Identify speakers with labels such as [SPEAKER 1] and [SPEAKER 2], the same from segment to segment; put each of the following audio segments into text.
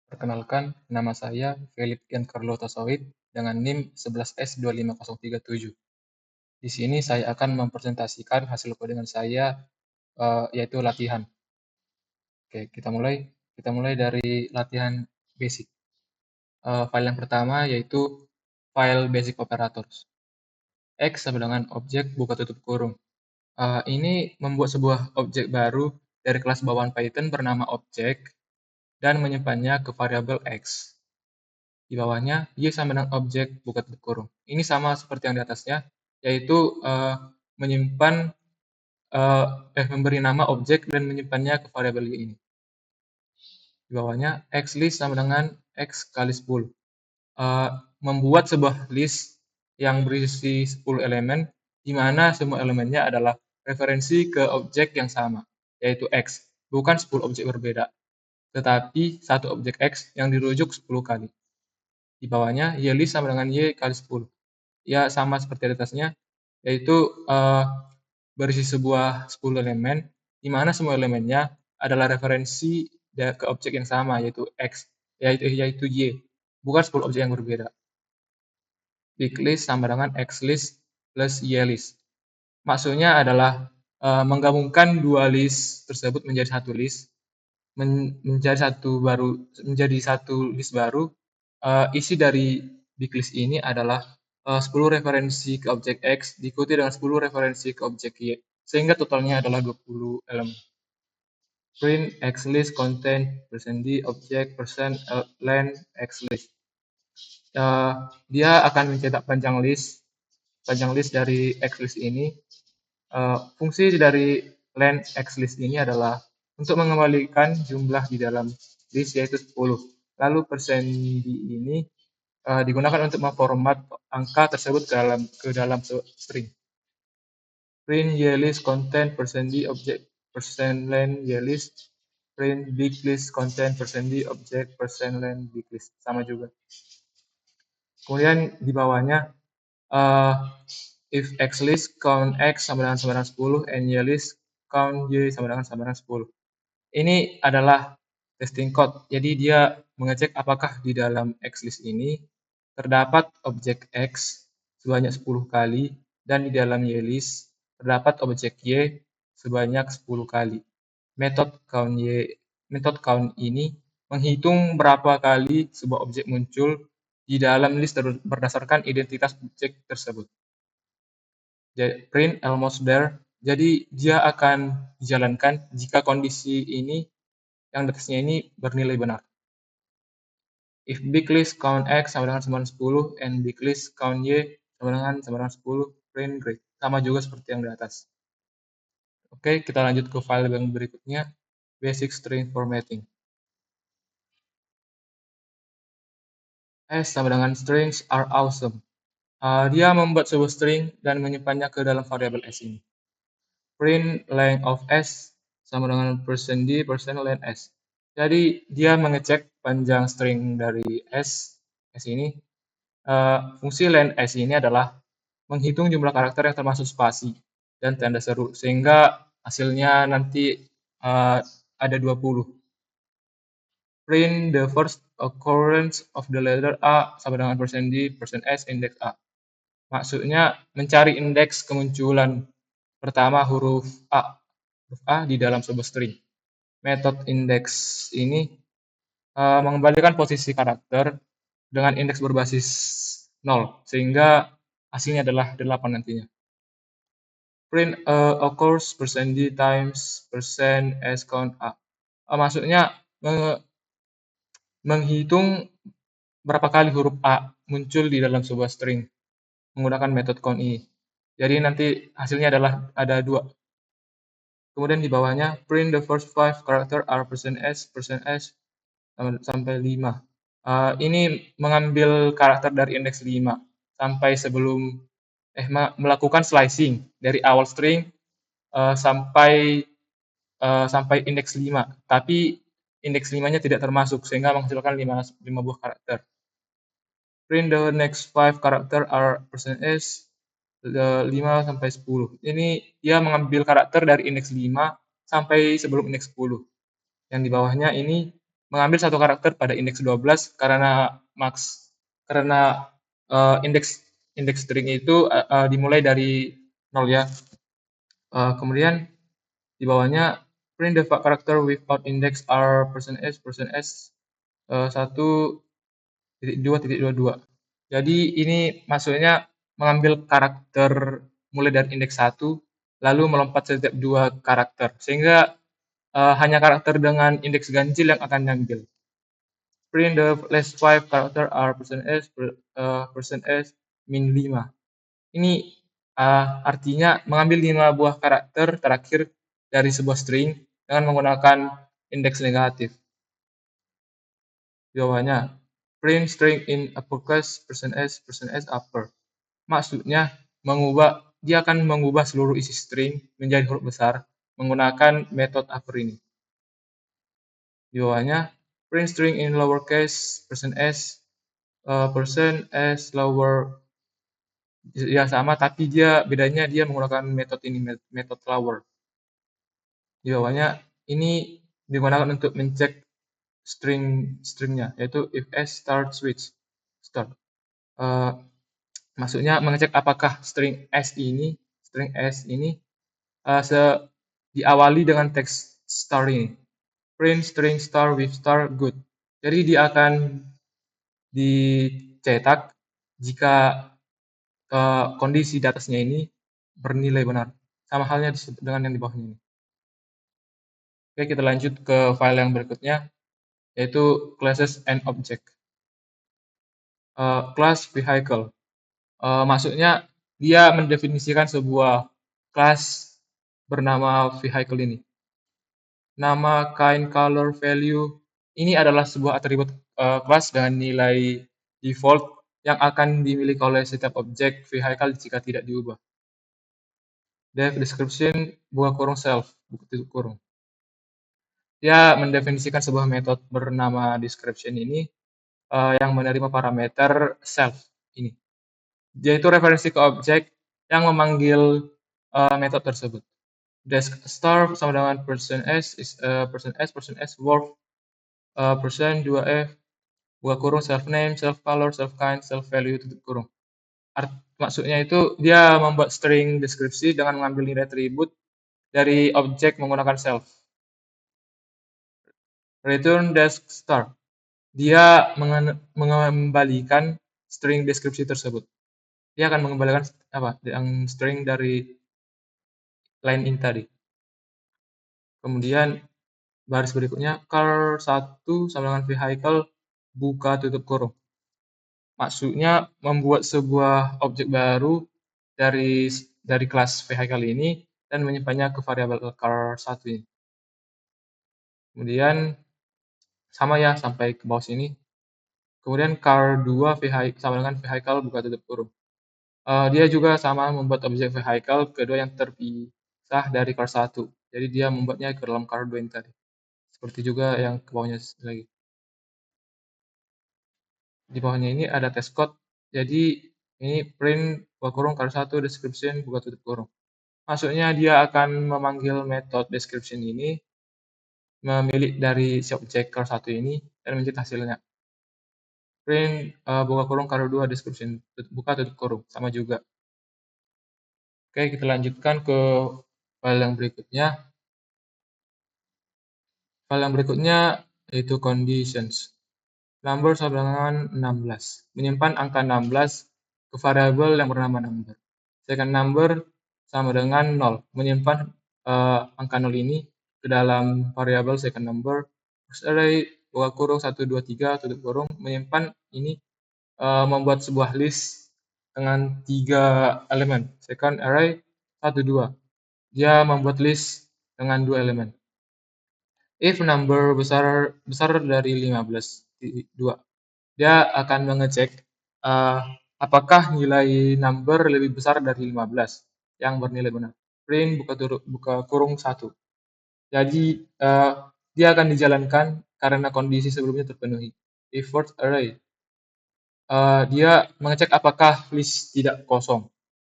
[SPEAKER 1] Perkenalkan, nama saya Philip Giancarlo Tosoid dengan NIM 11S25037. Di sini saya akan mempresentasikan hasil codingan saya, yaitu latihan. Oke, kita mulai dari latihan basic. File yang pertama yaitu file basic operators. X sama dengan objek buka tutup kurung. Ini membuat sebuah objek baru dari kelas bawaan Python bernama objek dan menyimpannya ke variabel X. Di bawahnya, Y sama dengan objek buka tutup kurung. Ini sama seperti yang di atasnya, yaitu memberi nama objek dan menyimpannya ke variabel Y ini. Di bawahnya, xlist sama dengan x kali 10. Membuat sebuah list yang berisi 10 elemen, di mana semua elemennya adalah referensi ke objek yang sama, yaitu x. Bukan 10 objek berbeda, tetapi satu objek x yang dirujuk 10 kali. Di bawahnya, Y-list sama dengan Y kali 10. Ya, sama seperti di atasnya, yaitu berisi sebuah 10 elemen, di mana semua elemennya adalah referensi ke objek yang sama, yaitu X, yaitu Y, bukan 10 objek yang berbeda. Big-list sama dengan X-list plus Y-list. Maksudnya adalah menggabungkan dua list tersebut menjadi satu list, menjadi satu list baru. Isi dari big list ini adalah 10 referensi ke objek X diikuti dengan 10 referensi ke objek Y, sehingga totalnya adalah 20 elemen. Print xlist contain %d object %len xlist. Dia akan mencetak panjang list dari xlist ini. Fungsi dari len xlist ini adalah untuk mengembalikan jumlah di dalam list, yaitu 10. Lalu %d ini digunakan untuk memformat angka tersebut ke dalam string. Print Y-list contain %d object %len Y-list. Print big-list contain %d object %len big-list. Sama juga. Kemudian di bawahnya, if xlist count x sama dengan 10 and Y-list count Y sama dengan 10. Ini adalah testing code. Jadi dia mengecek apakah di dalam xlist ini terdapat objek X sebanyak 10 kali dan di dalam Y-list terdapat objek Y sebanyak 10 kali. Metode count ini menghitung berapa kali sebuah objek muncul di dalam list berdasarkan identitas objek tersebut. Print almost there. Jadi dia akan dijalankan jika kondisi ini yang di atasnya ini bernilai benar. If big list count x sama dengan 10 and big list count y sama dengan 10, print grade. Sama juga seperti yang di atas. Oke, kita lanjut ke file yang berikutnya, basic string formatting. S sama dengan strings are awesome. Dia membuat sebuah string dan menyimpannya ke dalam variabel S ini. Print length of S sama dengan %d %len S. Jadi dia mengecek panjang string dari S ini. Fungsi len S ini adalah menghitung jumlah karakter yang termasuk spasi dan tanda seru, sehingga hasilnya nanti ada 20. Print the first occurrence of the letter A sama dengan %d %s index A. Maksudnya mencari indeks kemunculan pertama huruf A di dalam sebuah string. Metode index ini mengembalikan posisi karakter dengan indeks berbasis 0, sehingga hasilnya adalah 8 nantinya. Print occurs %d times %s count A. Maksudnya menghitung berapa kali huruf A muncul di dalam sebuah string menggunakan metode count ini. Jadi nanti hasilnya adalah ada 2. Kemudian di bawahnya, print the first 5 character are %s sampai 5. Ini mengambil karakter dari indeks 5 sampai sebelum melakukan slicing dari awal string sampai indeks 5. Tapi indeks 5-nya tidak termasuk sehingga menghasilkan 5 buah karakter. Print the next 5 character are %s 5 sampai 10. Ini dia mengambil karakter dari indeks 5 sampai sebelum indeks 10. Yang di bawahnya ini mengambil satu karakter pada indeks 12 karena indeks indeks string itu dimulai dari 0 ya. Kemudian di bawahnya print the character without index are %s 1.2.22. Jadi ini maksudnya mengambil karakter mulai dari indeks 1 lalu melompat setiap 2 karakter sehingga hanya karakter dengan indeks ganjil yang akan diambil. Print the last 5 character are %s min 5. Ini artinya mengambil 5 buah karakter terakhir dari sebuah string dengan menggunakan indeks negatif. Di bawahnya, print string in uppercase %s upper. Maksudnya dia akan mengubah seluruh isi string menjadi huruf besar menggunakan metode upper ini. Di bawahnya, print string in lowercase %s lower, ya sama tapi bedanya dia menggunakan metode ini, metode lower. Di bawahnya ini digunakan untuk mencek stringnya, yaitu if s start switch start. Maksudnya mengecek apakah string s ini diawali dengan teks star ini. Print string star with star good. Jadi dia akan dicetak jika kondisi di atasnya ini bernilai benar. Sama halnya dengan yang di bawahnya ini. Oke, kita lanjut ke file yang berikutnya, yaitu classes and object. Class vehicle. Maksudnya dia mendefinisikan sebuah kelas bernama vehicle ini. Nama, kind, color, value, ini adalah sebuah atribut kelas dengan nilai default yang akan dimiliki oleh setiap objek vehicle jika tidak diubah. Def description buka kurung self buka tutup kurung. Dia mendefinisikan sebuah metode bernama description ini yang menerima parameter self ini. Yaitu referensi ke objek yang memanggil metode tersebut. Desk star sama dengan %s worth %2f buka kurung self name, self color, self kind, self value tutup kurung. Maksudnya itu dia membuat string deskripsi dengan mengambil nilai atribut dari objek menggunakan self. Return desk star. Dia mengembalikan string deskripsi tersebut. Dia akan mengembalikan yang string dari line in tadi. Kemudian baris berikutnya car 1 sama dengan vehicle buka tutup kurung. Maksudnya membuat sebuah objek baru dari kelas vehicle ini dan menyimpannya ke variabel car 1 ini. Kemudian sama ya sampai ke bawah sini. Kemudian car 2 sama dengan vehicle buka tutup kurung. Dia juga sama membuat objek vehicle kedua yang terpisah dari car 1. Jadi dia membuatnya ke dalam car 2 ini tadi. Seperti juga yang ke bawahnya lagi. Di bawahnya ini ada test code. Jadi ini print buka kurung car 1 description buka tutup kurung. Maksudnya dia akan memanggil metode description ini memilih dari si objek car 1 ini dan mencet hasilnya. Print buka kurung car 2 description buka tutup kurung sama juga. Oke, kita lanjutkan ke file yang berikutnya. File yang berikutnya yaitu conditions. Number sama dengan 16. Menyimpan angka 16 ke variabel yang bernama number. Second number sama dengan 0. Menyimpan angka 0 ini ke dalam variabel second number. First array buka kurung 1, 2, 3 tutup kurung. Menyimpan ini membuat sebuah list dengan 3 elemen. Second array 1, 2. Dia membuat list dengan 2 elemen. If number besar dari 15, 2. Dia akan mengecek apakah nilai number lebih besar dari 15 yang bernilai benar. Print buka kurung 1. Jadi dia akan dijalankan karena kondisi sebelumnya terpenuhi. If first array, dia mengecek apakah list tidak kosong.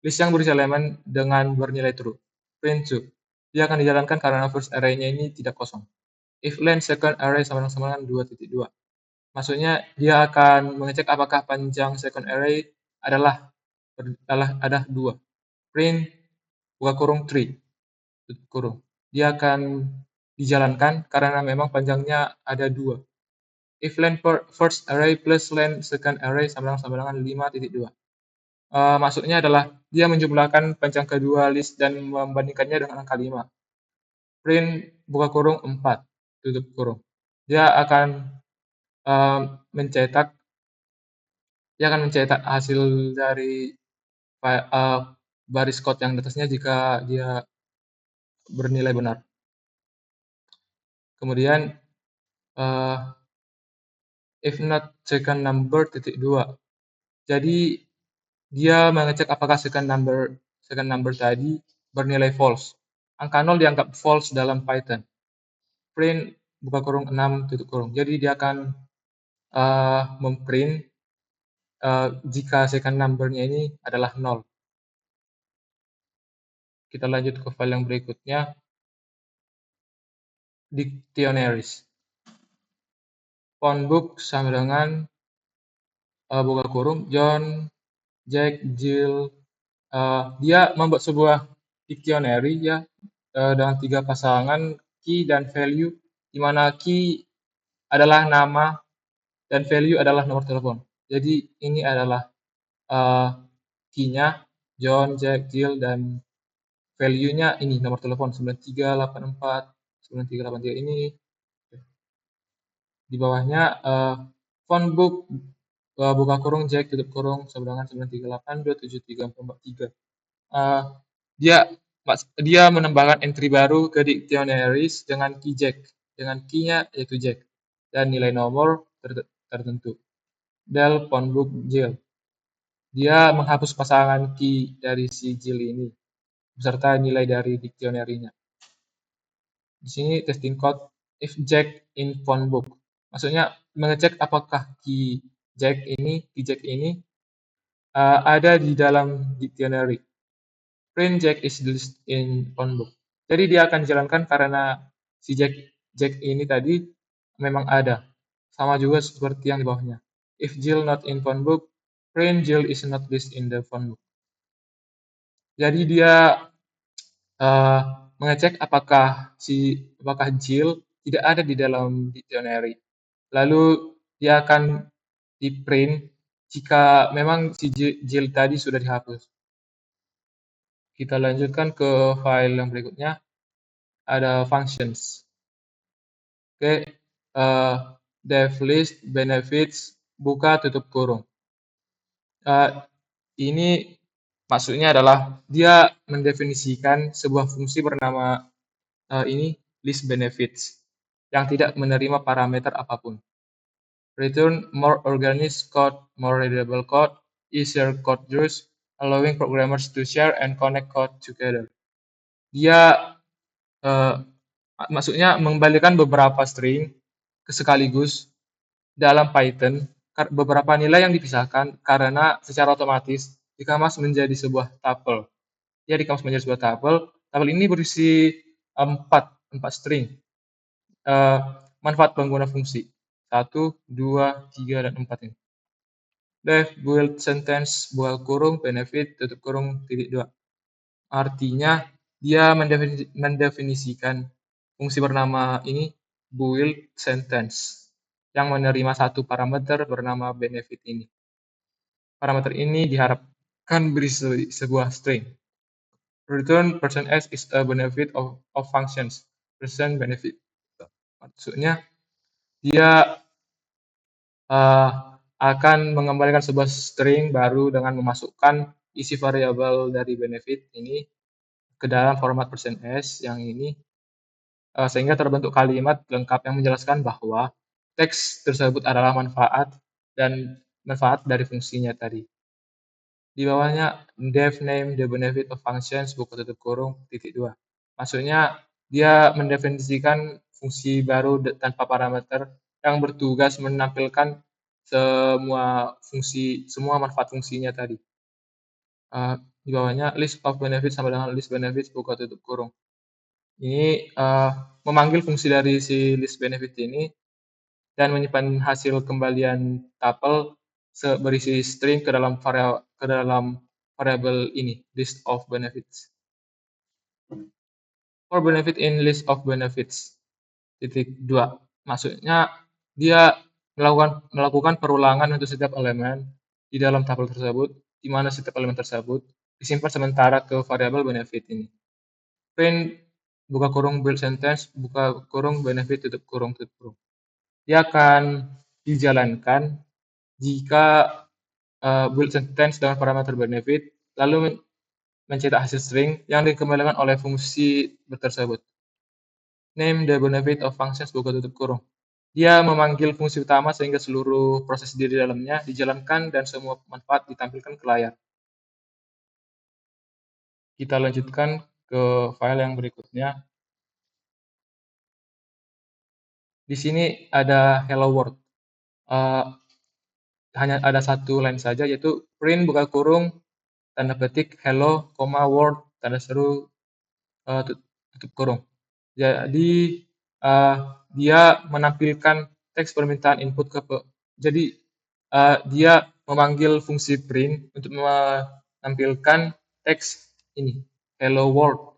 [SPEAKER 1] List yang berisi elemen dengan bernilai true. Print true. Dia akan dijalankan karena first array-nya ini tidak kosong. if len second array sama dengan 2.2. Maksudnya dia akan mengecek apakah panjang second array adalah ada 2. Print buka kurung tree tutup kurung. Dia akan dijalankan karena memang panjangnya ada 2. If len first array plus len second array sama dengan 5.2. Maksudnya adalah dia menjumlahkan panjang kedua list dan membandingkannya dengan angka 5. Print buka kurung 4 tutup kurung. Dia akan mencetak hasil dari baris code yang di atasnya jika dia bernilai benar. Kemudian if not second number titik 2. Jadi dia mengecek apakah second number tadi bernilai false. Angka 0 dianggap false dalam Python. Print buka kurung 6 tutup kurung. Jadi dia akan memprint jika second number-nya ini adalah 0. Kita lanjut ke file yang berikutnya. Dictionaries. Phonebook sama dengan buka kurung John, Jack, Jill. Dia membuat sebuah dictionary ya dengan 3 pasangan key dan value, di mana key adalah nama dan value adalah nomor telepon. Jadi ini adalah key-nya John, Jack, Jill, dan value-nya ini nomor telepon 9384 9383 ini. Di bawahnya phonebook buka kurung Jack tutup kurung sama dengan 938273443. Dia menambahkan entry baru ke dictionaries dengan key Jack, dengan key-nya yaitu Jack dan nilai nomor tertentu. Del phonebook Jill. Dia menghapus pasangan key dari si Jill ini beserta nilai dari dictionary-nya. Di sini testing code if Jack in phonebook. Maksudnya mengecek apakah key Jack ini ada di dalam dictionary. Print Jack is list in phonebook. Jadi dia akan dijalankan karena si Jack ini tadi memang ada. Sama juga seperti yang di bawahnya. If Jill not in phonebook, print Jill is not list in the phonebook. Jadi dia mengecek apakah Jill tidak ada di dalam dictionary. Lalu dia akan di-print jika memang si Jill tadi sudah dihapus. Kita lanjutkan ke file yang berikutnya. Ada functions. Oke, dev list benefits buka tutup kurung. Ini maksudnya adalah dia mendefinisikan sebuah fungsi bernama ini list benefits yang tidak menerima parameter apapun. Return more organic code, more readable code, easier code use, allowing programmers to share and connect code together. Dia maksudnya mengembalikan beberapa string sekaligus dalam Python, beberapa nilai yang dipisahkan karena secara otomatis dikemas menjadi sebuah tuple. Ya, dikemas menjadi sebuah tuple. Tuple ini berisi 4 string. Manfaat pengguna fungsi 1, 2, 3, dan 4 ini. Def build sentence buka kurung benefit tutup kurung titik 2. Artinya dia mendefinisikan fungsi bernama ini build sentence yang menerima satu parameter bernama benefit ini. Parameter ini diharapkan berisi sebuah string. Return %s is a benefit of functions. %benefit. Maksudnya dia akan mengembalikan sebuah string baru dengan memasukkan isi variabel dari benefit ini ke dalam format %s yang ini sehingga terbentuk kalimat lengkap yang menjelaskan bahwa teks tersebut adalah manfaat dari fungsinya tadi. Di bawahnya def name the benefit of functions buka tutup kurung titik 2. Maksudnya dia mendefinisikan fungsi baru tanpa parameter yang bertugas menampilkan semua manfaat fungsinya tadi. Di bawahnya list of benefits sama dengan list benefits buka tutup kurung. Ini memanggil fungsi dari si list benefit ini dan menyimpan hasil kembalian tuple berisi string ke dalam variabel ini, list of benefits. For benefit in list of benefits. Titik 2. Maksudnya dia melakukan perulangan untuk setiap elemen di dalam tabel tersebut, di mana setiap elemen tersebut disimpan sementara ke variabel benefit ini. Print buka kurung build sentence buka kurung benefit tutup kurung tutup kurung. Dia akan dijalankan jika build sentence dengan parameter benefit lalu mencetak hasil string yang dikembalikan oleh fungsi tersebut. Name the benefit of functions buka tutup kurung. Dia memanggil fungsi utama sehingga seluruh proses di dalamnya dijalankan dan semua manfaat ditampilkan ke layar. Kita lanjutkan ke file yang berikutnya. Di sini ada hello world. Hanya ada satu line saja, yaitu print buka kurung tanda petik hello, world tanda seru tutup kurung. Jadi dia menampilkan teks permintaan input jadi dia memanggil fungsi print untuk menampilkan teks ini hello world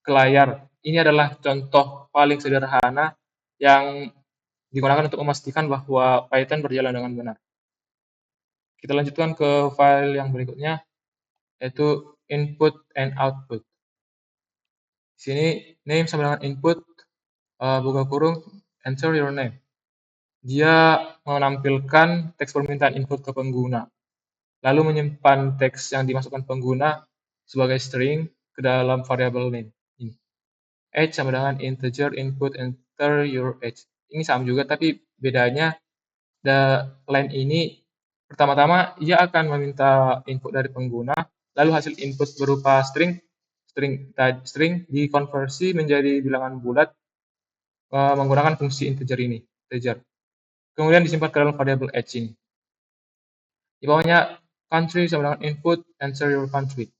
[SPEAKER 1] ke layar. Ini adalah contoh paling sederhana yang digunakan untuk memastikan bahwa Python berjalan dengan benar. Kita lanjutkan ke file yang berikutnya, yaitu input and output. Di sini name sama dengan input, buka kurung, enter your name. Dia menampilkan teks permintaan input ke pengguna, lalu menyimpan teks yang dimasukkan pengguna sebagai string ke dalam variabel name. Ini. Age sama dengan integer input enter your age. Ini sama juga, tapi bedanya line ini pertama-tama ia akan meminta input dari pengguna, lalu hasil input berupa string dikonversi menjadi bilangan bulat menggunakan fungsi integer. Kemudian disimpan ke dalam variabel age ini. Di bawahnya country sama dengan input answer your country.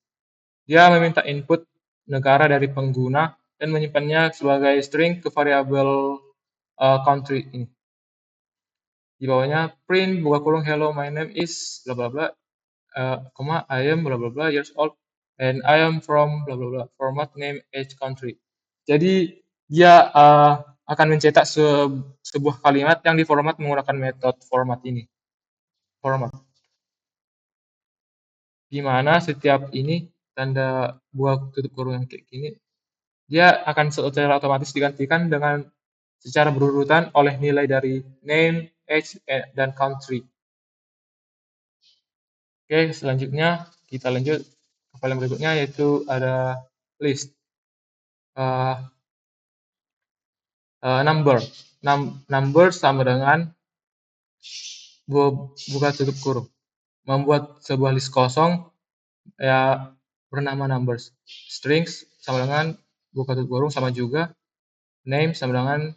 [SPEAKER 1] Dia meminta input negara dari pengguna dan menyimpannya sebagai string ke variabel country ini. Di bawahnya print buka kurung hello my name is bla bla bla, I am bla bla bla years old and I am from bla bla bla, format name age country. Jadi dia akan mencetak sebuah kalimat yang diformat menggunakan metode format ini. Format. Di mana setiap ini tanda buah tutup kurung yang kayak gini, dia akan secara otomatis digantikan dengan secara berurutan oleh nilai dari name, age, dan country. Oke, selanjutnya kita lanjut ke file berikutnya, yaitu ada list. Number sama dengan buka tutup kurung. Membuat sebuah list kosong ya bernama numbers. Strings sama dengan buka tutup kurung sama juga. Name sama dengan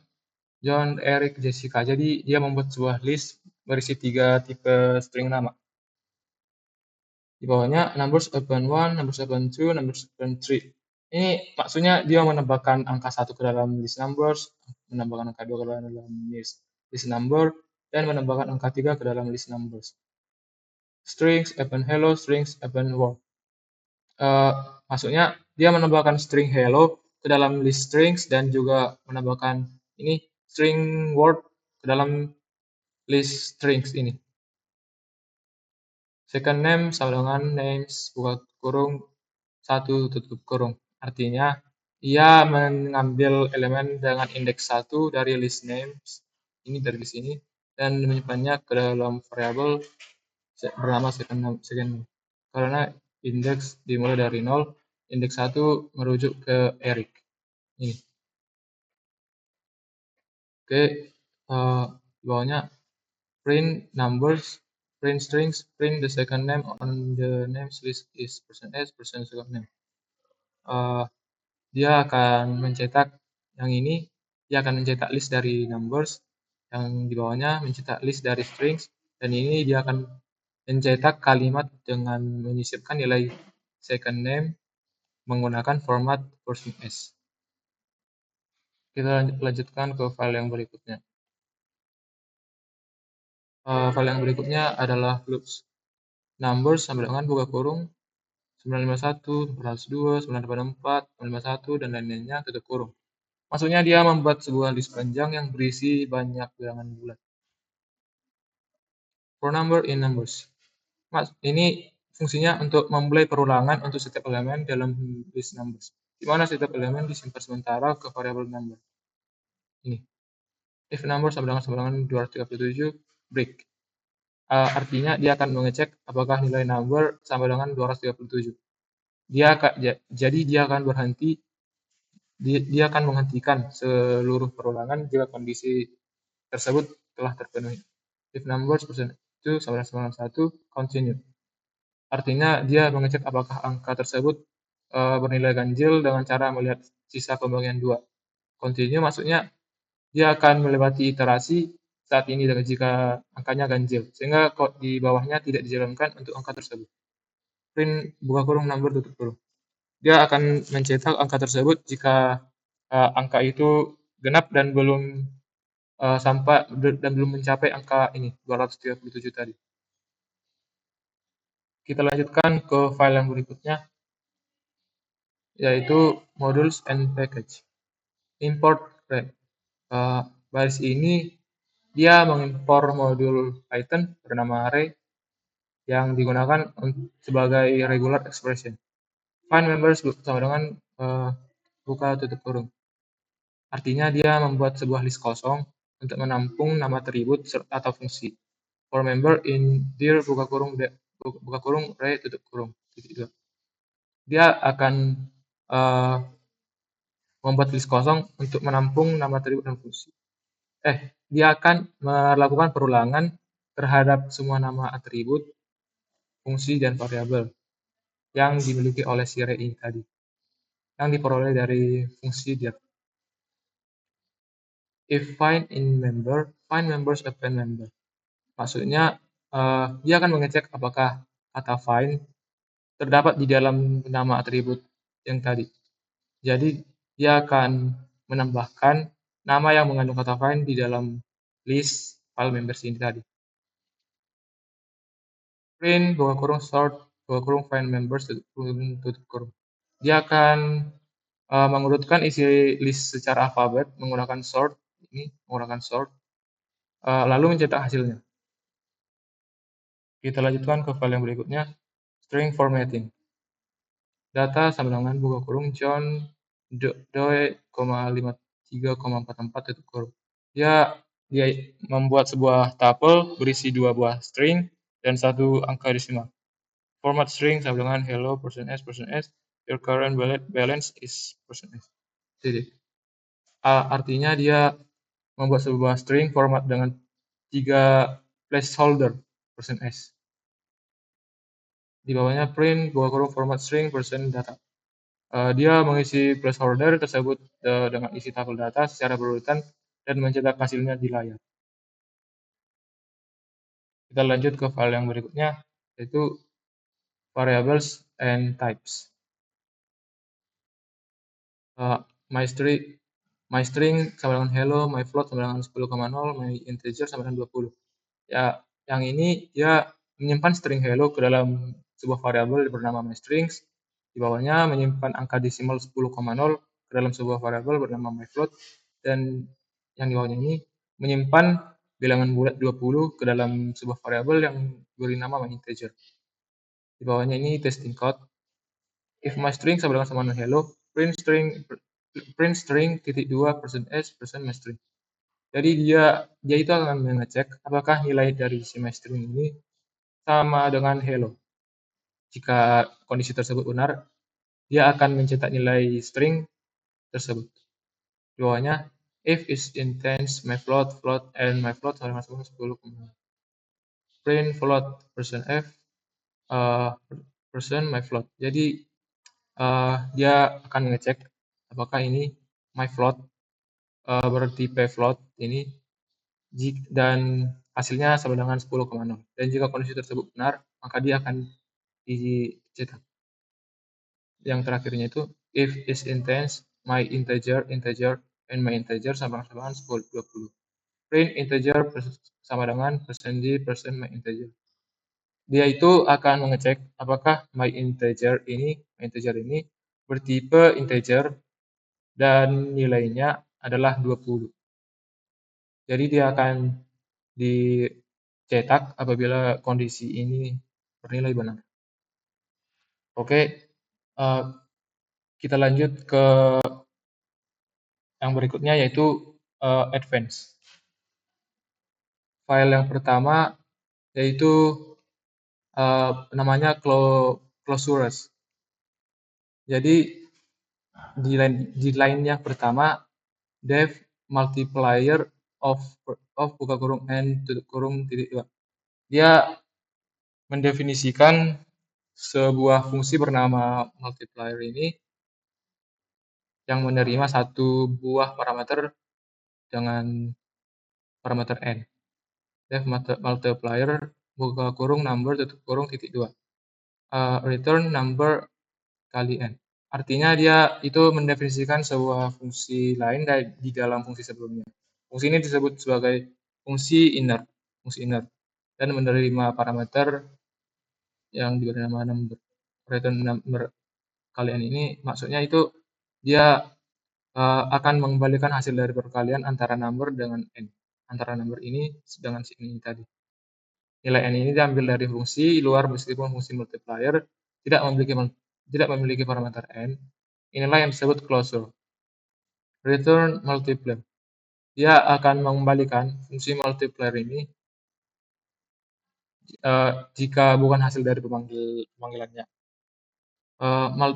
[SPEAKER 1] John, Eric, Jessica. Jadi dia membuat sebuah list berisi 3 tipe string nama. Di bawahnya numbers open 1, numbers open 2, numbers open 3. Ini maksudnya dia menambahkan angka 1 ke dalam list numbers, menambahkan angka 2 ke dalam list number, dan menambahkan angka 3 ke dalam list numbers. Strings open hello, strings open world. Maksudnya dia menambahkan string hello ke dalam list strings dan juga menambahkan ini string word ke dalam list strings ini. Second name sama dengan names buka kurung 1 tutup kurung. Artinya ia mengambil elemen dengan indeks 1 dari list names ini dari di sini dan menyimpannya ke dalam variabel bernama second name. Karena indeks dimulai dari 0, indeks 1 merujuk ke Eric. Ini. Oke, di bawahnya print numbers, print strings, print the second name on the names list is %s, second name. Dia akan mencetak yang ini, dia akan mencetak list dari numbers, yang di bawahnya mencetak list dari strings, dan ini dia akan mencetak kalimat dengan menyisipkan nilai second name menggunakan format %s. Kita lanjutkan ke file yang berikutnya. File yang berikutnya adalah loops. Numbers sama dengan buka kurung 951, 402, 984, 951, dan lain-lainnya tutup kurung. Maksudnya dia membuat sebuah list panjang yang berisi banyak bilangan bulat. For number in numbers. Ini fungsinya untuk memulai perulangan untuk setiap elemen dalam list numbers. Di mana setiap elemen disimpan sementara ke variabel number. Ini. If number sama dengan 237, break. Artinya dia akan mengecek apakah nilai number sama dengan 237. Jadi dia akan berhenti, dia akan menghentikan seluruh perulangan jika kondisi tersebut telah terpenuhi. If numbers itu sama dengan 1, continue. Artinya dia mengecek apakah angka tersebut bernilai ganjil dengan cara melihat sisa pembagian 2. Continue maksudnya dia akan melewati iterasi saat ini jika angkanya ganjil, sehingga di bawahnya tidak dijalankan untuk angka tersebut. Print buka kurung number tutup kurung. Dia akan mencetak angka tersebut jika angka itu genap dan belum mencapai angka ini 237 tadi. Kita lanjutkan ke file yang berikutnya, yaitu modules and package. Import array. Baris ini dia mengimpor modul Python bernama array yang digunakan sebagai regular expression. Find members sama dengan buka tutup kurung. Artinya dia membuat sebuah list kosong untuk menampung nama atribut atau fungsi. For member in dir buka kurung array tutup kurung. Dia akan membuat list kosong untuk menampung nama atribut dan fungsi. Dia akan melakukan perulangan terhadap semua nama atribut, fungsi, dan variabel yang dimiliki oleh si array ini tadi, yang diperoleh dari fungsi dir. If find in member, find members append member. Maksudnya dia akan mengecek apakah kata find terdapat di dalam nama atribut yang tadi. Jadi dia akan menambahkan nama yang mengandung kata find di dalam list file members ini tadi. Print buka kurung sort buka kurung find members tutup kurung. Dia akan mengurutkan isi list secara alfabet menggunakan sort, lalu mencetak hasilnya. Kita lanjutkan ke file yang berikutnya, string formatting. Data sama dengan buka kurung John Doe, 53,44 tutup kurung. Dia membuat sebuah tuple berisi 2 buah string dan 1 angka desimal. Format string sama dengan hello %s, your current balance is %s. Jadi, artinya dia membuat sebuah string format dengan 3 placeholder %s. Di bawahnya print buka kurung format string %data. Dia mengisi placeholder tersebut dengan isi tabel data secara berurutan dan mencetak hasilnya di layar. Kita lanjut ke file yang berikutnya, yaitu variables and types. My string sama dengan hello, my float sama dengan 10,0, my integer sama dengan 20. Ya, yang ini dia menyimpan string hello ke dalam sebuah variabel bernama myStrings. Di bawahnya menyimpan angka desimal 10,0 ke dalam sebuah variabel bernama myFloat, dan yang di bawahnya ini menyimpan bilangan bulat 20 ke dalam sebuah variabel yang beri nama myInteger. Di bawahnya ini testing code. If myString sama dengan hello, print string titik 2 %s myString. Jadi dia itu akan mengecek apakah nilai dari si myString ini sama dengan hello. Jika kondisi tersebut benar, dia akan mencetak nilai string tersebut. Di bawahnya, if is intense myFloat, float, and myFloat sama dengan 10. Print float %f myFloat. Jadi dia akan mengecek apakah ini myFloat berarti pfloat ini, dan hasilnya sama dengan 10,0. Dan jika kondisi tersebut benar, maka dia akan dicetak. Yang terakhirnya itu if is intense my integer and my integer sama dengan 20. Print integer sama dengan %d my integer. Dia itu akan mengecek apakah my integer ini bertipe integer dan nilainya adalah 20. Jadi dia akan dicetak apabila kondisi ini bernilai benar. Oke, kita lanjut ke yang berikutnya yaitu advance. File yang pertama yaitu namanya Clausurus. Jadi di line yang pertama def multiplier of buka kurung n tutup kurung titik 2. Dia mendefinisikan sebuah fungsi bernama multiplier ini yang menerima satu buah parameter dengan parameter n. Def multiplier buka kurung number tutup kurung titik 2. Return number kali n. Artinya dia itu mendefinisikan sebuah fungsi lain di dalam fungsi sebelumnya. Fungsi ini disebut sebagai fungsi inner, dan menerima parameter yang diberi nama number. Return number kali n ini maksudnya itu dia akan mengembalikan hasil dari perkalian antara number dengan n. Antara number ini dengan si ini tadi. Nilai n ini diambil dari fungsi luar meskipun fungsi multiplier tidak memiliki parameter n. Inilah yang disebut closure. Return multiplier. Dia akan mengembalikan fungsi multiplier ini jika bukan hasil dari pemanggilannya.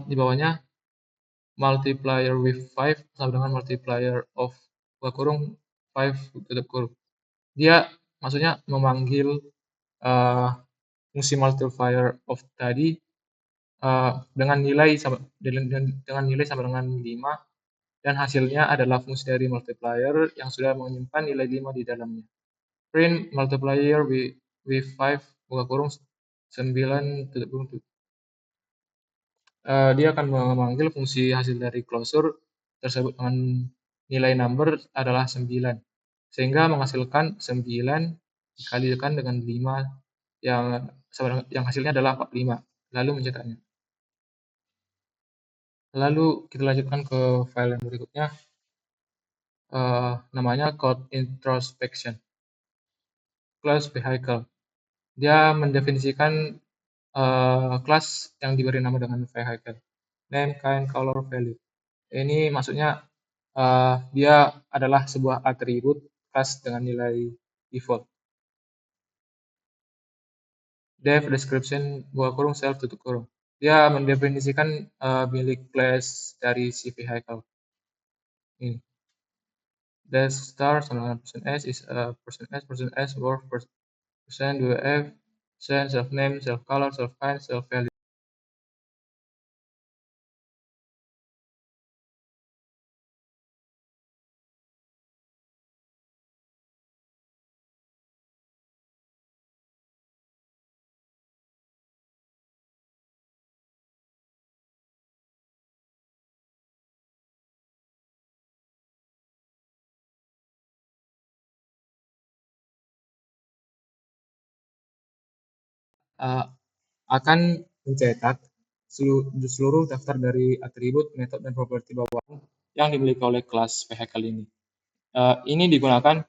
[SPEAKER 1] Di bawahnya multiplier with 5 sama dengan multiplier of buka kurung 5 tutup kurung. Dia maksudnya memanggil fungsi multiplier of tadi dengan nilai sama dengan 5 dan hasilnya adalah fungsi dari multiplier yang sudah menyimpan nilai 5 di dalamnya. Print multiplier with 5 buka kurung 9 tutup kurung. Dia akan memanggil fungsi hasil dari closure tersebut dengan nilai number adalah 9 sehingga menghasilkan 9 dikalikan dengan 5 yang hasilnya adalah 45 lalu mencetaknya. Lalu kita lanjutkan ke file yang berikutnya, namanya code introspection class vehicle. Dia mendefinisikan kelas yang diberi nama dengan vehicle, name, kind, color, value. Ini maksudnya dia adalah sebuah atribut kelas dengan nilai default. Def description buka kurung self tutup kurung. Dia mendefinisikan milik class dari si vehicle. Ini. The star sama dengan %s is %s worth %2f self name, self color, self kind, self value. Akan mencetak seluruh daftar dari atribut, metode, dan properti bawahan yang dimiliki oleh kelas vehicle ini. Ini digunakan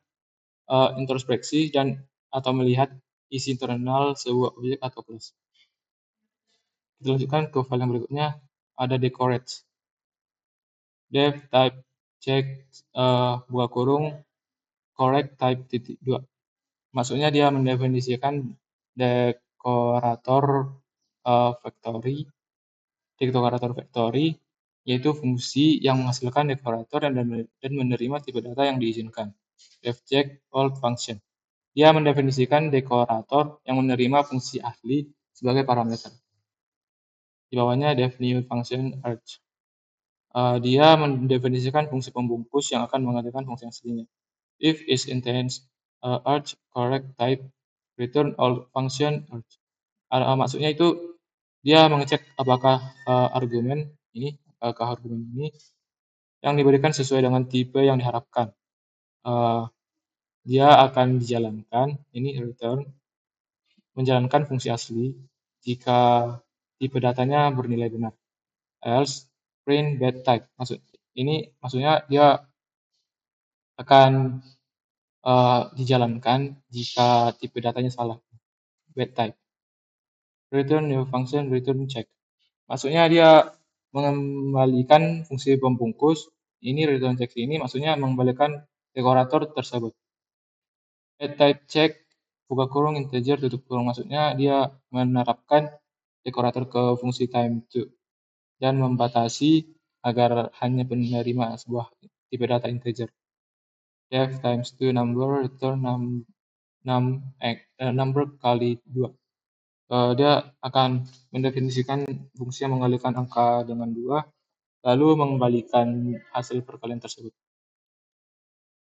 [SPEAKER 1] introspeksi dan atau melihat isi internal sebuah objek atau kelas. Kita lanjutkan ke file yang berikutnya, ada decorate. Def type check buka kurung correct type titik 2. Maksudnya dia mendefinisikan dekorator factory yaitu fungsi yang menghasilkan dekorator dan menerima tipe data yang diizinkan. Def check all function. Dia mendefinisikan dekorator yang menerima fungsi asli sebagai parameter. Di bawahnya def new function arch. Dia mendefinisikan fungsi pembungkus yang akan menggantikan fungsi aslinya. If is intends arch correct type return all function arch. Maksudnya itu dia mengecek apakah argumen ini yang diberikan sesuai dengan tipe yang diharapkan. Eh, Dia akan dijalankan, ini return, menjalankan fungsi asli jika tipe datanya bernilai benar. Else, print bad type. Ini maksudnya dia akan dijalankan jika tipe datanya salah, bad type. Return new function, return check. Maksudnya dia mengembalikan fungsi pembungkus. Ini return check ini maksudnya mengembalikan dekorator tersebut. Add type check, buka kurung integer tutup kurung. Maksudnya dia menerapkan dekorator ke fungsi time2 dan membatasi agar hanya penerima sebuah tipe data integer. Def times 2 number return number kali 2. Dia akan mendefinisikan fungsi yang mengalihkan angka dengan 2, lalu mengembalikan hasil perkalian tersebut.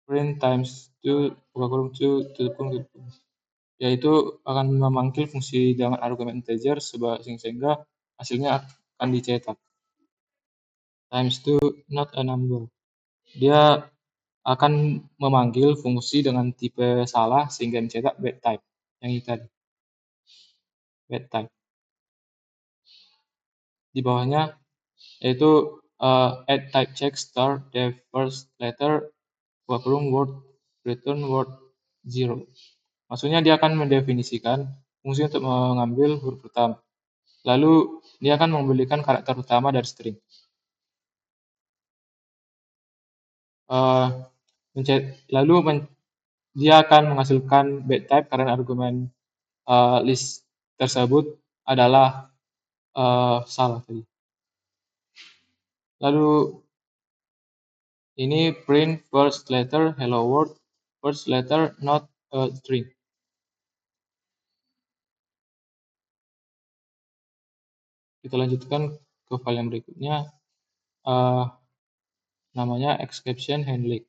[SPEAKER 1] Print times 2, buka kurung 2, tutup kurung, yaitu akan memanggil fungsi dengan argumen integer sehingga hasilnya akan dicetak. Times 2 not a number. Dia akan memanggil fungsi dengan tipe salah sehingga mencetak bad type. Yang ini tadi. Bad type. Di bawahnya yaitu add type check star the first letter buka kurung word return word 0. Maksudnya dia akan mendefinisikan fungsi untuk mengambil huruf pertama. Lalu dia akan memberikan karakter utama dari string. Lalu dia akan menghasilkan bad type karena argumen list tersebut adalah salah tadi. Lalu ini print first letter hello world, first letter not a string. Kita lanjutkan ke file yang berikutnya, namanya exception handling.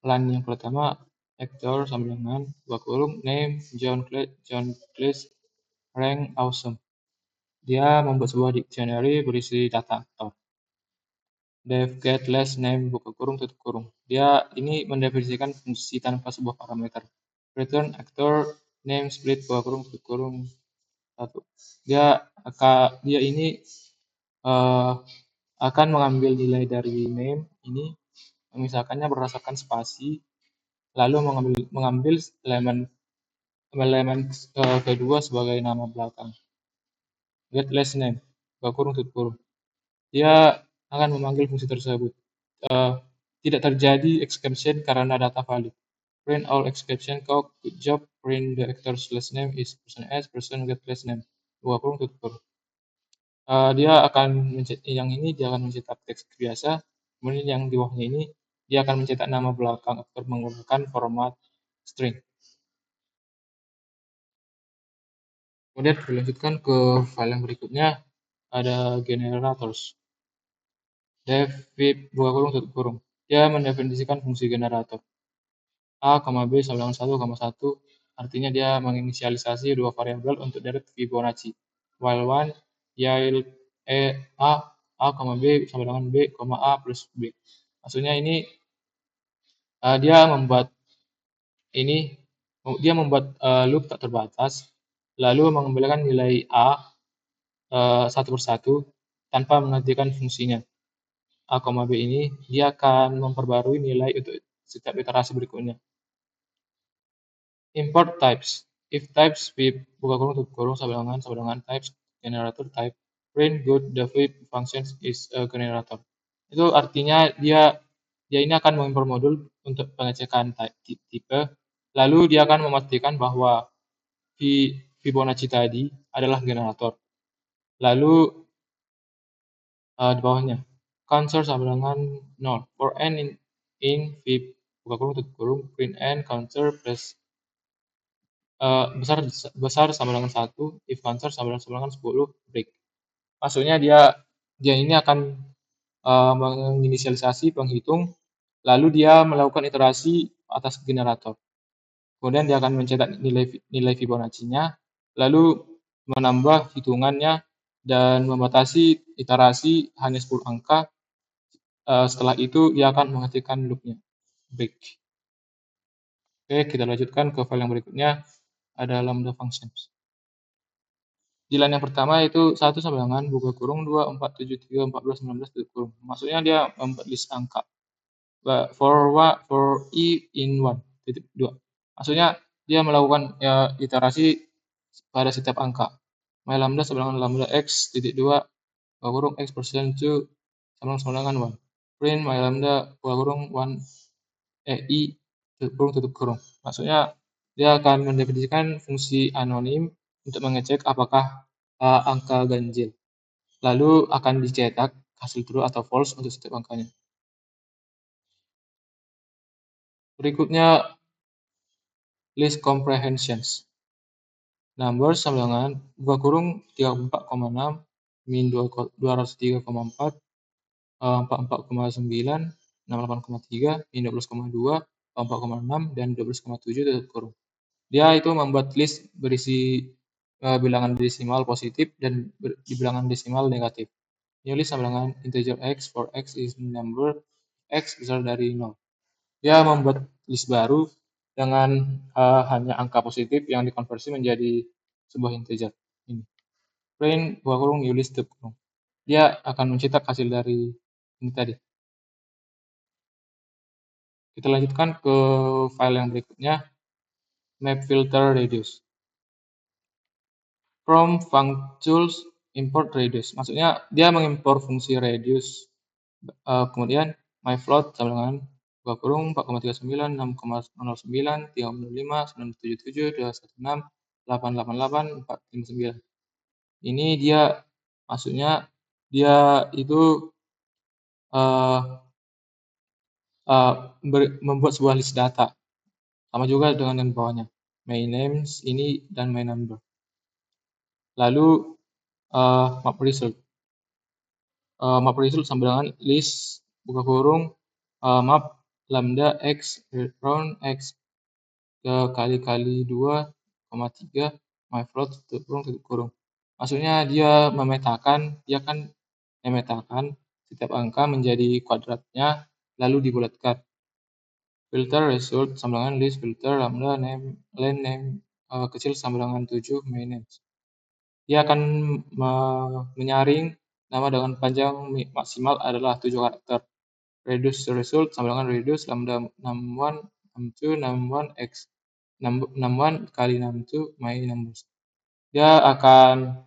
[SPEAKER 1] Line yang pertama actor sama dengan buka kurung name John Cleese rank awesome. Dia membuat sebuah dictionary berisi data aktor. Def get last name buka kurung tutup kurung. Dia ini mendefinisikan fungsi tanpa sebuah parameter. Return actor name split buka kurung tutup kurung 1. Dia ini akan mengambil nilai dari name ini, memisahkannya berdasarkan spasi, lalu mengambil elemen kedua sebagai nama belakang. Get last name buka kurung tutup kurung. Dia akan memanggil fungsi tersebut. Tidak terjadi exception karena data valid. Print all exception code. Good job. Print the actor's last name is person S. Person get last name. Buka kurung tutup kurung. Dia akan mencetak teks biasa. Kemudian yang di bawahnya ini dia akan mencetak nama belakang aktor menggunakan format string. Kemudian dilanjutkan ke file yang berikutnya, ada generators. Def fit buka kurung tutup kurung. Dia mendefinisikan fungsi generator. A, B sama dengan 1, 1, artinya dia menginisialisasi dua variabel untuk deret Fibonacci. While one yield A, B sama dengan B, A plus B. Maksudnya ini dia membuat loop tak terbatas, lalu mengembalikan nilai A satu persatu tanpa menghentikan fungsinya. A, B ini dia akan memperbarui nilai untuk setiap iterasi berikutnya. Import types. If types Vib buka kurung tutup kurung sama dengan types generator type print good the Vib function is a generator. Itu artinya dia ini akan mengimport modul untuk pengecekan tipe, lalu dia akan memastikan bahwa Fibonacci tadi adalah generator. Lalu di bawahnya counter sama dengan 0. For n in Vib buka kurung tutup kurung print n counter plus besar sama dengan 1, if counter sama dengan 10 break. Maksudnya dia ini akan menginisialisasi penghitung, lalu dia melakukan iterasi atas generator. Kemudian dia akan mencetak nilai Fibonacci-nya, lalu menambah hitungannya dan membatasi iterasi hanya 10 angka Setelah itu dia akan menghentikan loopnya, break. Oke, kita lanjutkan ke file yang berikutnya, ada lambda functions. Di line yang pertama itu 1 sama dengan buka kurung 2, 4, 7, 3, 14, 19, tutup kurung. Maksudnya dia membuat list angka. For i in 1, titik 2. Maksudnya dia melakukan iterasi pada setiap angka. My lambda sama dengan lambda x titik 2 buka kurung x persen 2 sama dengan 1. Print my lambda buka kurung 1 i tutup kurung. Maksudnya dia akan mendefinisikan fungsi anonim untuk mengecek apakah angka ganjil. Lalu akan dicetak hasil true atau false untuk setiap angkanya. Berikutnya list comprehensions. Numbers sama dengan buka kurung 34,6 min 203,4 44,9 68,3 min 12,2 4,6 dan 12,7 tutup kurung. Dia itu membuat list berisi bilangan desimal positif dan di bilangan desimal negatif. New list sama dengan integer x for x is number x besar dari 0. Dia membuat list baru dengan hanya angka positif yang dikonversi menjadi sebuah integer. Ini. Print buka kurung new list tutup kurung. Dia akan mencetak hasil dari ini tadi. Kita lanjutkan ke file yang berikutnya, map filter reduce. From functions import reduce. Maksudnya dia mengimpor fungsi reduce. Kemudian my float sama dengan buka kurung 4,39 6,09 3,05 977 216 888 459. Ini dia maksudnya dia itu membuat sebuah list data. Sama juga dengan yang bawahnya. My names ini dan my number. Lalu map result. Map result sama dengan list buka kurung map lambda x round x kali 2,3 my float tutup kurung. Maksudnya dia memetakan setiap angka menjadi kuadratnya lalu dibulatkan. Filter result sama dengan list filter lambda name len name kecil sama dengan 7 my names. Dia akan menyaring nama dengan panjang maksimal adalah 7 karakter. Reduce result sama dengan reduce lambda 61 62 61 x 61 kali 62 my numbers. Dia akan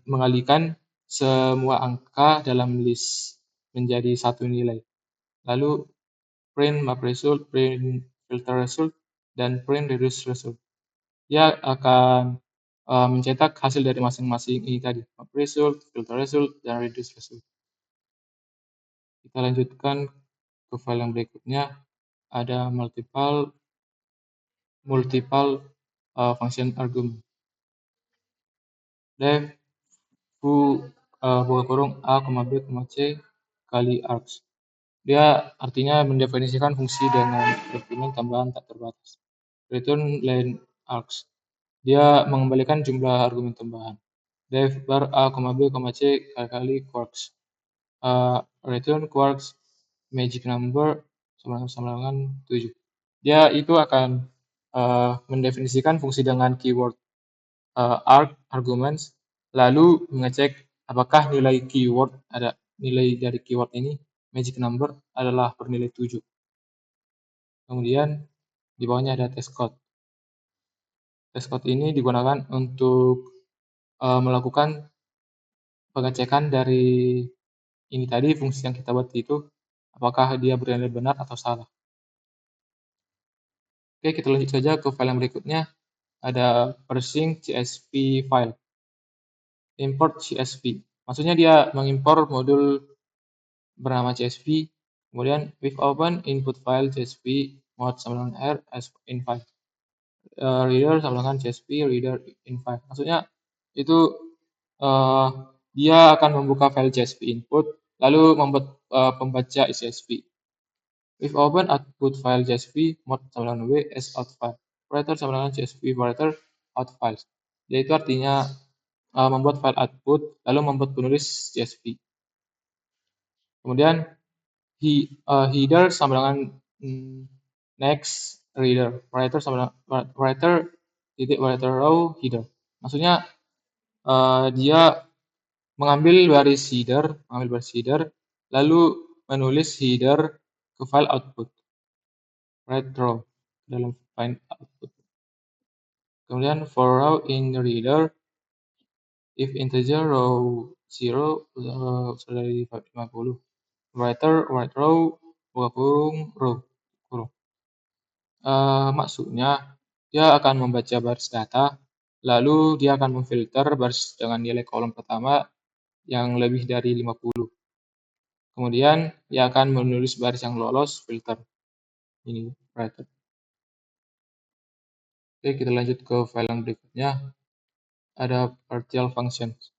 [SPEAKER 1] mengalihkan semua angka dalam list menjadi satu nilai. Lalu print map result, print filter result, dan print reduce result. Dia akan mencetak hasil dari masing-masing ini tadi, map result, filter result, dan reduce result. Kita lanjutkan ke file yang berikutnya, ada multiple function argument. Def buka kurung a, b, c kali args. Dia artinya mendefinisikan fungsi dengan argumen tambahan tak terbatas. Return len args. Dia mengembalikan jumlah argumen tambahan. Def bar a, b, c kali quarks. Return quarks magic number sama dengan 7. Dia itu akan mendefinisikan fungsi dengan keyword arguments, lalu mengecek apakah nilai dari keyword ini magic number adalah bernilai 7. Kemudian di bawahnya ada test code. Test code ini digunakan untuk melakukan pengecekan dari ini tadi fungsi yang kita buat itu apakah dia bernilai benar atau salah. Oke, kita lanjut saja ke file yang berikutnya. Ada parsing CSV file. Import CSV. Maksudnya dia mengimpor modul bernama CSV. Kemudian with open input file CSV mode sama dengan R as in file. Reader sama dengan CSV reader in file. Maksudnya itu dia akan membuka file CSV input lalu membuat pembaca CSV. With open output file CSV mode sama dengan W as out file. Operator sama dengan CSV operator out files. Yaitu artinya membuat file output, lalu membuat penulis CSV. Kemudian header sama dengan next reader, writer sama dengan writer row header. Maksudnya dia mengambil baris header, lalu menulis header ke file output, write row dalam file output. Kemudian for row in the reader, if integer row 0 dari 50, write row buka kurung row kurung. Maksudnya dia akan membaca baris data, lalu dia akan memfilter baris dengan nilai kolom pertama yang lebih dari 50. Kemudian dia akan menulis baris yang lolos filter. Ini writer. Oke, kita lanjut ke file yang berikutnya. Ada partial functions.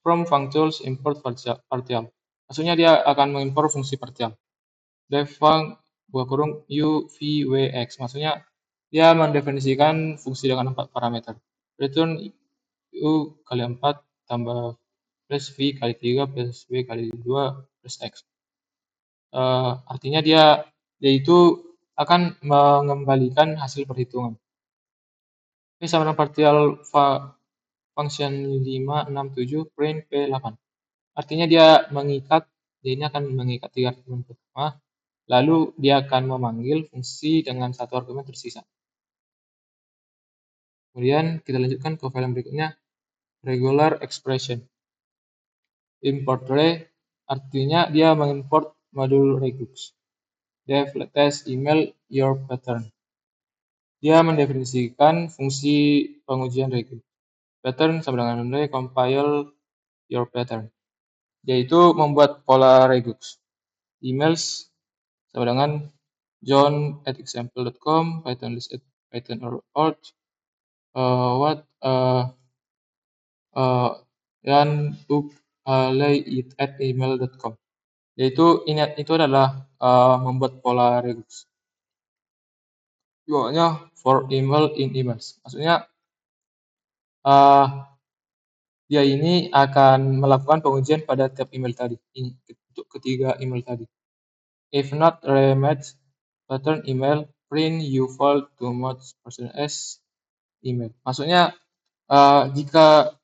[SPEAKER 1] From functions import partial. Maksudnya dia akan mengimpor fungsi partial. Def func buka kurung u v w x. Maksudnya dia mendefinisikan fungsi dengan 4 parameter. Return u kali 4 tambah plus v kali 3 plus w kali 2 plus x. Artinya dia itu akan mengembalikan hasil perhitungan. Ini sama dengan partial function 567 print p8. Artinya dia ini akan mengikat 3 argumen pertama, lalu dia akan memanggil fungsi dengan 1 argumen tersisa. Kemudian kita lanjutkan ke file yang berikutnya, regular expression. Import re, artinya dia mengimport modul regux. Def latest email your pattern. Dia mendefinisikan fungsi pengujian regux. Pattern sama dengan recompile your pattern, yaitu membuat pola regux. Emails sama dengan john@example.com, pythonlist@python.org, dan uk@email.com. Yaitu itu adalah membuat pola regux. Pokoknya for email in emails. Maksudnya dia ini akan melakukan pengujian pada tiap email tadi, untuk ketiga email tadi. If not rematch pattern email, print you failed to match person as email. Maksudnya jika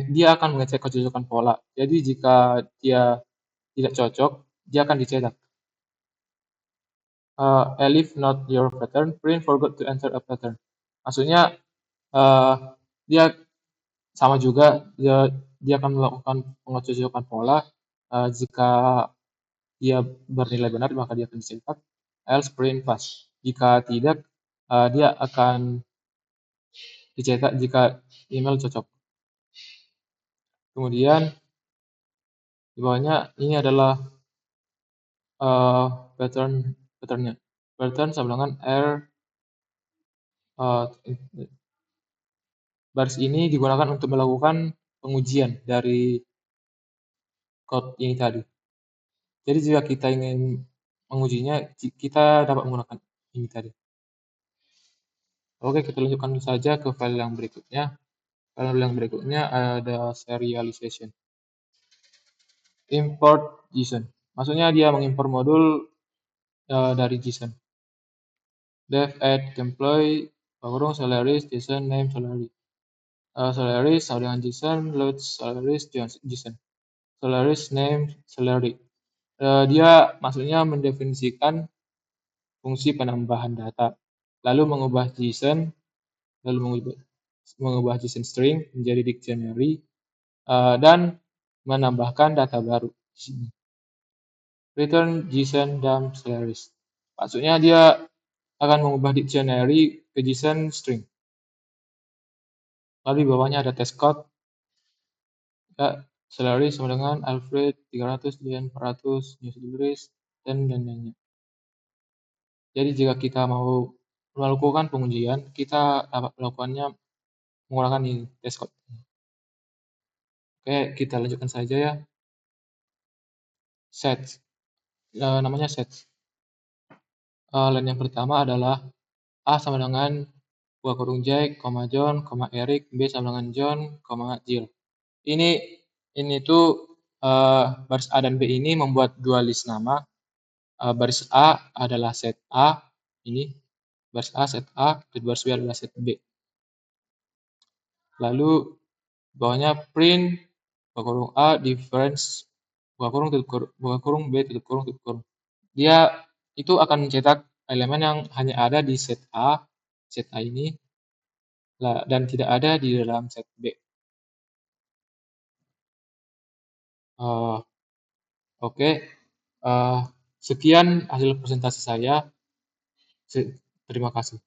[SPEAKER 1] dia akan mengecek kecocokan pola. Jadi jika dia tidak cocok, dia akan dicetak. Elif not your pattern, print forgot to enter a pattern. Maksudnya dia sama juga, dia akan melakukan pengecocokan pola. Jika dia bernilai benar, maka dia akan dicetak. Else print pass. Jika tidak, dia akan dicetak jika email cocok. Kemudian di bawahnya ini adalah patternnya. Pattern sama dengan R. Baris ini digunakan untuk melakukan pengujian dari code ini tadi. Jadi jika kita ingin mengujinya, kita dapat menggunakan ini tadi. Oke, kita lanjutkan saja ke file yang berikutnya. File yang berikutnya ada serialization. Import JSON. Maksudnya dia mengimpor modul dari JSON. Def add employee salaries JSON name salary. Salaries sama dengan JSON load salaries JSON. Salaries name salary. Dia maksudnya mendefinisikan fungsi penambahan data, lalu mengubah JSON, lalu mengubah JSON string menjadi dictionary, dan menambahkan data baru di sini. Return JSON dump salaries. Maksudnya dia akan mengubah dictionary ke JSON string. Lalu di bawahnya ada test code. Ya, salary sama dengan Alfred 300, Dian 400, News Idris, dan lainnya. Jadi jika kita mau melakukan pengujian, kita dapat melakukannya menggunakan ini test code. Oke, kita lanjutkan saja ya. Set. Namanya set. Line yang pertama adalah A sama dengan buka kurung Jack, John, Eric, B sama dengan John, Jill. Ini tuh baris A dan B ini membuat dua list nama. Baris A adalah set A, ini baris A set A, dan baris B adalah set B. Lalu bawahnya print buka kurung A difference buka kurung B tutup kurung. Dia itu akan mencetak elemen yang hanya ada di set A ini dan tidak ada di dalam set B. Oke, sekian hasil presentasi saya. Terima kasih.